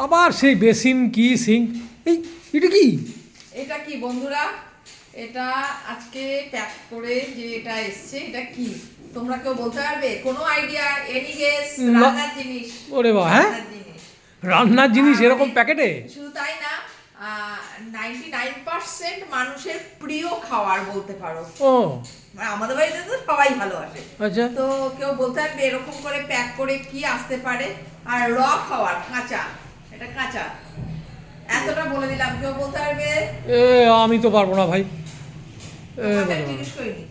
আবার সেই বেসিন কি সিঙ্ক, এই এটা কি? এটা কি বন্ধুরা, এটা আজকে প্যাক করে যে এটা এসছে, এটা কি তোমরা কেউ বলতে পারবে? কোনো আইডিয়া? Any guess? রান্নার জিনিস। ওরে বাবা, হ্যাঁ রান্নার জিনিস। রান্নার জিনিস এরকম প্যাকেটে? শুধু তাই না, 99% মানুষের প্রিয় খাবার বলতে পারো। ও আমাদের বাড়িতে তো সবাই ভালোবাসে। আচ্ছা, তো কেউ বলতে পারবে এরকম করে প্যাক করে কি আসতে পারে? আর র খাবার, কাঁচা, এটা কাঁচা, এতটা বলে দিলাম, কেউ বলতে পারবে? এ আমি তো পারবো না ভাই, তোমাকে জিজ্ঞেস করিনি,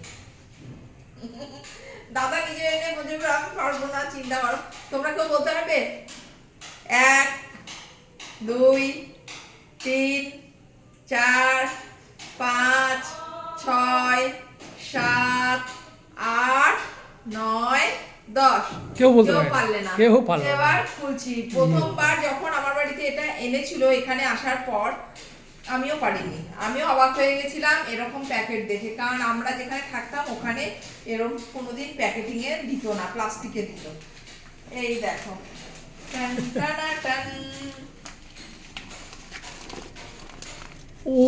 দাদা নিজে এনে বলছে আমি পারবো না, চিন্তা করো। তোমরা কেউ বলতে পারবে? 1 2 3 4 5 6 7 8 9 10। কেউ বলতে পারে না, পারলে না। কেউ পারলো না। এবার খুলছি। প্রথমবার যখন আমার বাড়িতে এটা এনেছিল এখানে আসার পর আমিও পারিনি, আমিও অবাক হয়ে গেছিলাম এরকম প্যাকেট দেখে, কারণ আমরা যেখানে থাকতাম ওখানে এরকম কোনোদিন প্যাকেটিং এ দিত না, প্লাস্টিকে দিত। এই দেখো, টান টানা টান। ও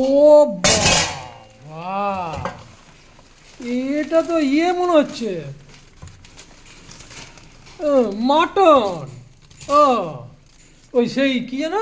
বাবা, এটা তো ইয়ে মনে হচ্ছে, মাটন। ও ওই সেই কি জানো